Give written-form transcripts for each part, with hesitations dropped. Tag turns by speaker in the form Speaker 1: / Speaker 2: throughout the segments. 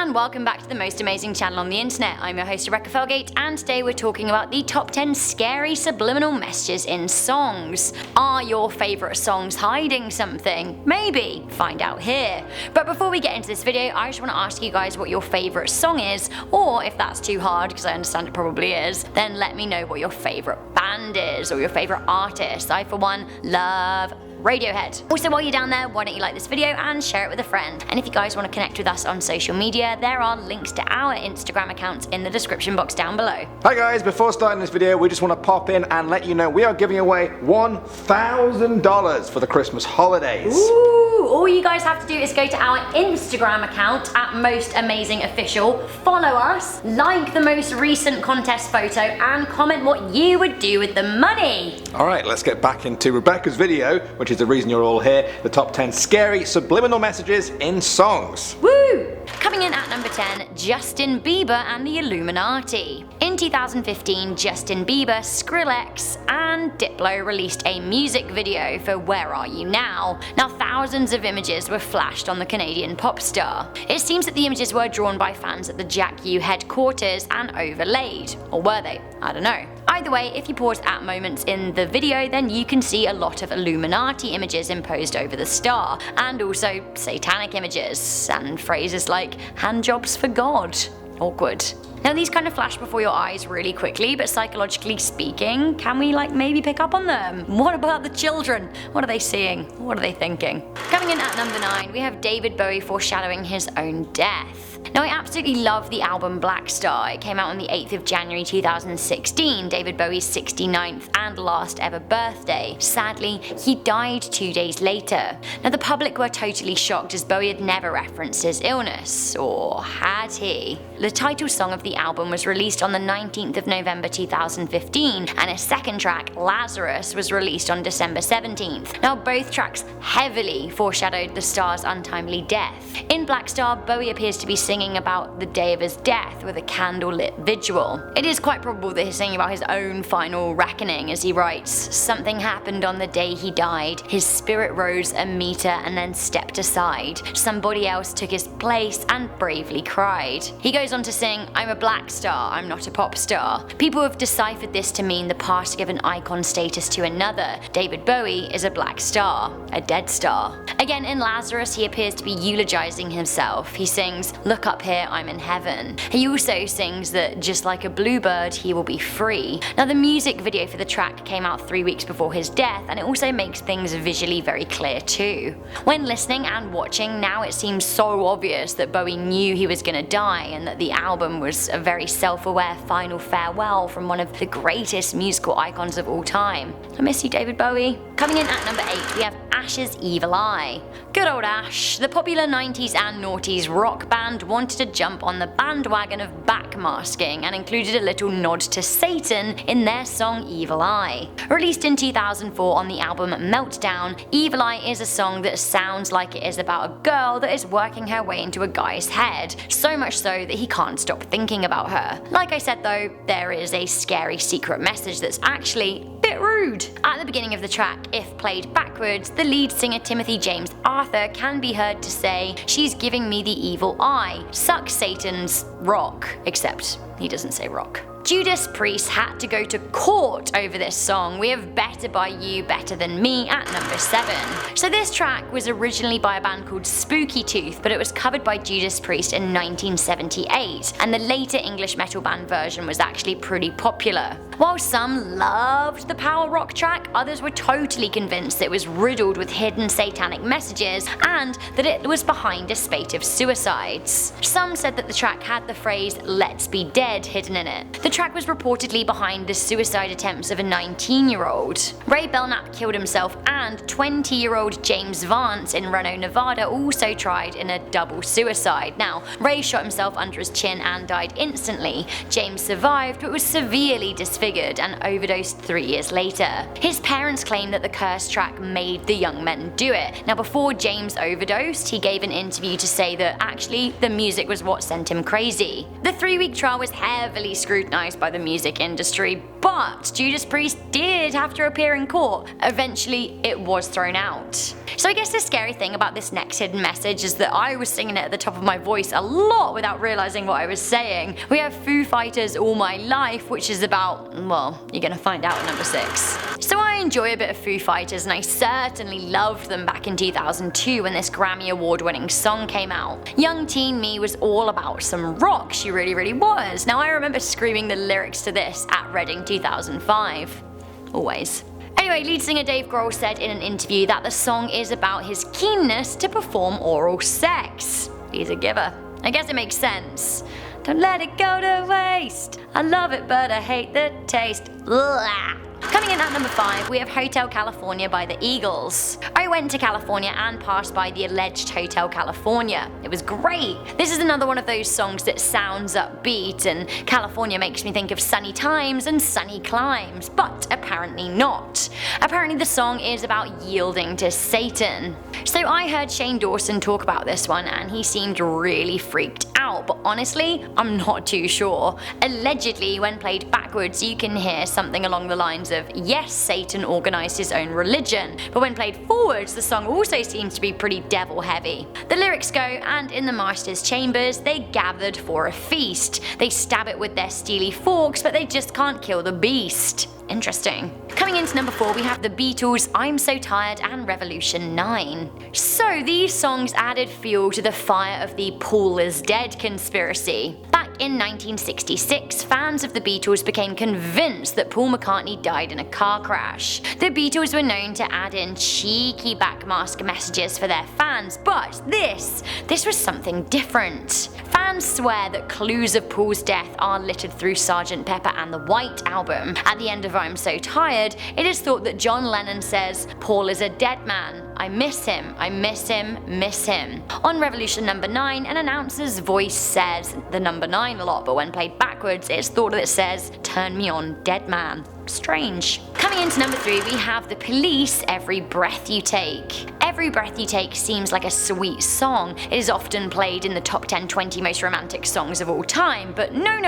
Speaker 1: and welcome back to the most amazing channel on the internet. I'm your host Rebecca Felgate, and today we're talking about the top 10 scary subliminal messages in songs. Are your favourite songs hiding something? Maybe. Find out here. But before we get into this video, I just want to ask you guys what your favourite song is, or if that's too hard, because I understand it probably is, then let me know what your favourite band is, or your favourite artist. I, for one, love Radiohead. Also, while you're down there, why don't you like this video and share it with a friend? And if you guys want to connect with us on social media, there are links to our Instagram accounts in the description box down below.
Speaker 2: Hi guys, before starting this video, we just want to pop in and let you know we are giving away $1,000 for the Christmas holidays.
Speaker 1: Ooh, all you guys have to do is go to our Instagram account at Most Amazing Official, follow us, like the most recent contest photo, and comment what you would do with the money.
Speaker 2: Alright, let's get back into Rebecca's video, which is the reason you're all here, the top 10 scary subliminal messages in songs.
Speaker 1: Woo! Coming in at number 10, Justin Bieber and the Illuminati. In 2015, Justin Bieber, Skrillex, and Diplo released a music video for Where Are You Now? Now, thousands of images were flashed on the Canadian pop star. It seems that the images were drawn by fans at the Jack U headquarters and overlaid. Or were they? I don't know. Either way, if you pause at moments in the video, then you can see a lot of Illuminati images imposed over the star, and also satanic images, and phrases like handjobs for God. Awkward. Now these kind of flash before your eyes really quickly, but psychologically speaking, can we maybe pick up on them? What about the children? What are they seeing? What are they thinking? Coming in at number 9, we have David Bowie foreshadowing his own death. Now, I absolutely love the album Black Star. It came out on the 8th of January 2016, David Bowie's 69th and last ever birthday. Sadly, he died 2 days later. Now, the public were totally shocked as Bowie had never referenced his illness, or had he? The title song of the album was released on the 19th of November 2015, and his second track, Lazarus, was released on December 17th. Now, both tracks heavily foreshadowed the star's untimely death. In Black Star, Bowie appears to be singing about the day of his death with a candlelit vigil. It is quite probable that he's singing about his own final reckoning, as he writes, "Something happened on the day he died. His spirit rose a meter and then stepped aside. Somebody else took his place and bravely cried." He goes on to sing, "I'm a black star, I'm not a pop star." People have deciphered this to mean the past give an icon status to another. David Bowie is a black star, a dead star. Again, in Lazarus, he appears to be eulogizing himself. He sings, "Look up here, I'm in heaven." He also sings that just like a bluebird, he will be free. Now, the music video for the track came out 3 weeks before his death, and it also makes things visually very clear too. When listening and watching, now it seems so obvious that Bowie knew he was gonna die, and that the album was a very self-aware final farewell from one of the greatest musical icons of all time. I miss you, David Bowie. Coming in at number 8, we have Ash's Evil Eye. Good old Ash. The popular 90s and noughties rock band wanted to jump on the bandwagon of backmasking and included a little nod to Satan in their song Evil Eye. Released in 2004 on the album Meltdown, Evil Eye is a song that sounds like it is about a girl that is working her way into a guy's head, so much so that he can't stop thinking about her. Like I said though, there is a scary secret message that's actually a bit rude. At the beginning of the track, if played backwards, the lead singer Timothy James Arthur can be heard to say, "She's giving me the evil eye. Suck Satan's rock." Except he doesn't say rock. Judas Priest had to go to court over this song. We have Better By You, Better Than Me at number 7. So this track was originally by a band called Spooky Tooth, but it was covered by Judas Priest in 1978, and the later English metal band version was actually pretty popular. While some loved the power rock track, others were totally convinced that it was riddled with hidden satanic messages and that it was behind a spate of suicides. Some said that the track had the phrase "Let's Be Dead" hidden in it. The track was reportedly behind the suicide attempts of a 19-year-old. Ray Belknap killed himself, and 20-year-old James Vance in Reno, Nevada also tried in a double suicide. Now, Ray shot himself under his chin and died instantly. James survived but was severely disfigured and overdosed 3 years later. His parents claim that the cursed track made the young men do it. Now, before James overdosed, he gave an interview to say that actually the music was what sent him crazy. The 3-week trial was heavily scrutinized scrutinized by the music industry, but Judas Priest did have to appear in court. Eventually, it was thrown out. So I guess the scary thing about this next hidden message is that I was singing it at the top of my voice a lot without realizing what I was saying. We have Foo Fighters All My Life, which is about, well, you're gonna find out at number 6. So I enjoy a bit of Foo Fighters, and I certainly loved them back in 2002 when this Grammy Award winning song came out. Young teen me was all about some rock, she really was. Now I remember screaming the lyrics to this at Reading 2005. Always. Anyway, lead singer Dave Grohl said in an interview that the song is about his keenness to perform oral sex. He's a giver. I guess it makes sense. Don't let it go to waste. I love it, but I hate the taste. Ugh. Coming in at number 5, we have Hotel California by the Eagles. I went to California and passed by the alleged Hotel California. It was great. This is another one of those songs that sounds upbeat, and California makes me think of sunny times and sunny climes, but apparently not. Apparently the song is about yielding to Satan. So I heard Shane Dawson talk about this one and he seemed really freaked out, but honestly, I'm not too sure. Allegedly, when played backwards, you can hear something along the lines of, yes, Satan organized his own religion, but when played forwards, the song also seems to be pretty devil heavy. The lyrics go, and in the master's chambers, they gathered for a feast. They stab it with their steely forks, but they just can't kill the beast. Interesting. Coming into number 4, we have the Beatles' I'm So Tired and Revolution 9. So these songs added fuel to the fire of the Paul is dead conspiracy. Back in 1966, fans of the Beatles became convinced that Paul McCartney died in a car crash. The Beatles were known to add in cheeky backmask messages for their fans, but this was something different. Fans swear that clues of Paul's death are littered through Sgt. Pepper and the White Album. At the end of I'm So Tired, it is thought that John Lennon says, Paul is a dead man. I miss him, I miss him, miss him. On Revolution number 9, an announcer's voice says the number 9 a lot, but when played backwards, it's thought that it says, turn me on, dead man. Strange. Coming into number 3, we have the Police, Every Breath You Take. Every Breath You Take seems like a sweet song. It is often played in the top 10 20 most romantic songs of all time, but no.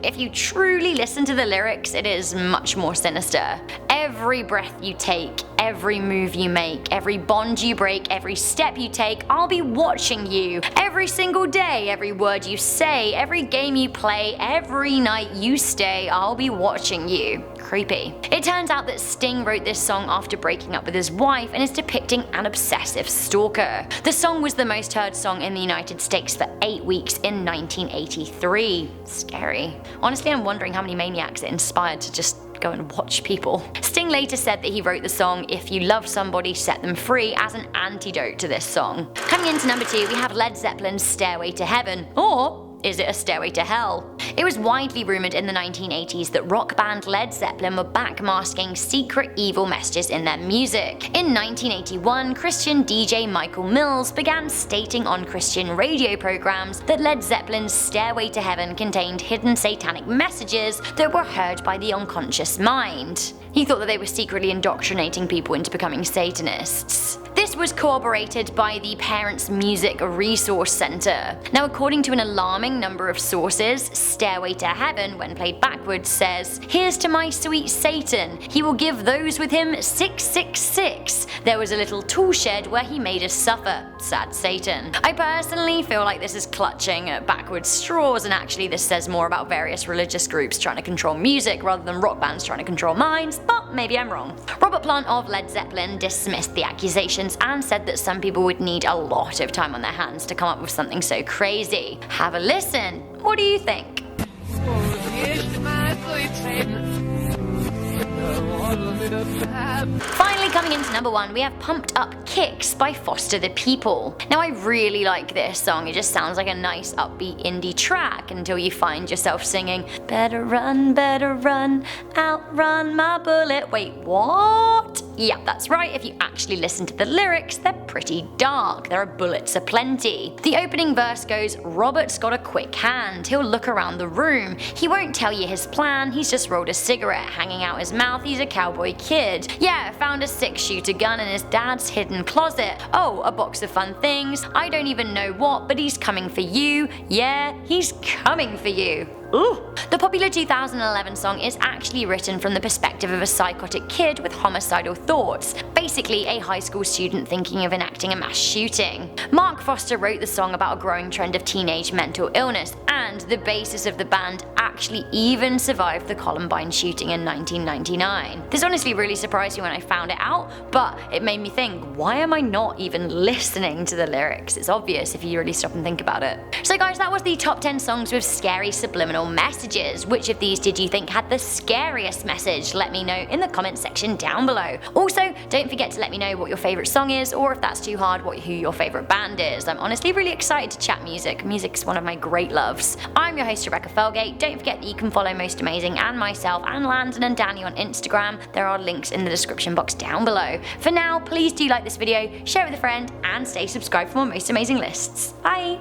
Speaker 1: If you truly listen to the lyrics, it is much more sinister. Every breath you take, every move you make, every bond you break, every step you take, I'll be watching you. Every single day, every word you say, every game you play, every night you stay, I'll be watching you. Creepy. It turns out that Sting wrote this song after breaking up with his wife and is depicting an obsessive stalker. The song was the most heard song in the United States for 8 weeks in 1983. Scary. Honestly, I'm wondering how many maniacs it inspired to just go and watch people. Sting later said that he wrote the song If You Love Somebody, Set Them Free as an antidote to this song. Coming into number 2, we have Led Zeppelin's Stairway to Heaven, or is it a stairway to hell? It was widely rumoured in the 1980s that rock band Led Zeppelin were backmasking secret evil messages in their music. In 1981, Christian DJ Michael Mills began stating on Christian radio programs that Led Zeppelin's Stairway to Heaven contained hidden satanic messages that were heard by the unconscious mind. He thought that they were secretly indoctrinating people into becoming Satanists. This was corroborated by the Parents Music Resource Center. Now, according to an alarming number of sources, Stairway to Heaven, when played backwards, says, "Here's to my sweet Satan. He will give those with him 666. There was a little tool shed where he made us suffer. Sad Satan." I personally feel like this is clutching at backwards straws, and actually this says more about various religious groups trying to control music rather than rock bands trying to control minds, but maybe I'm wrong. Robert Plant of Led Zeppelin dismissed the accusations and said that some people would need a lot of time on their hands to come up with something so crazy. Have a listen. What do you think? Finally, coming into number 1, we have Pumped Up Kicks by Foster the People. Now, I really like this song. It just sounds like a nice upbeat indie track until you find yourself singing, better run, outrun my bullet. Wait, what? Yeah, that's right. If you actually listen to the lyrics, they're pretty dark. There are bullets aplenty. The opening verse goes, Robert's got a quick hand. He'll look around the room. He won't tell you his plan. He's just rolled a cigarette hanging out his mouth. He's a cowboy kid. Yeah, found a 6-shooter gun in his dad's hidden closet. Oh, a box of fun things. I don't even know what, but he's coming for you. Yeah, he's coming for you. Ooh. The popular 2011 song is actually written from the perspective of a psychotic kid with homicidal thoughts, basically a high school student thinking of enacting a mass shooting. Mark Foster wrote the song about a growing trend of teenage mental illness, and the bassist of the band actually even survived the Columbine shooting in 1999. This honestly really surprised me when I found it out, but it made me think, why am I not even listening to the lyrics? It's obvious if you really stop and think about it. So guys, that was the top 10 songs with scary subliminal messages. Which of these did you think had the scariest message? Let me know in the comment section down below. Also, don't forget to let me know what your favourite song is, or if that's too hard, who your favourite band is. I'm honestly really excited to chat music. Music's one of my great loves. I'm your host Rebecca Felgate. Don't forget that you can follow Most Amazing and myself and Landon and Danny on Instagram. There are links in the description box down below. For now, please do like this video, share it with a friend, and stay subscribed for more Most Amazing lists. Bye!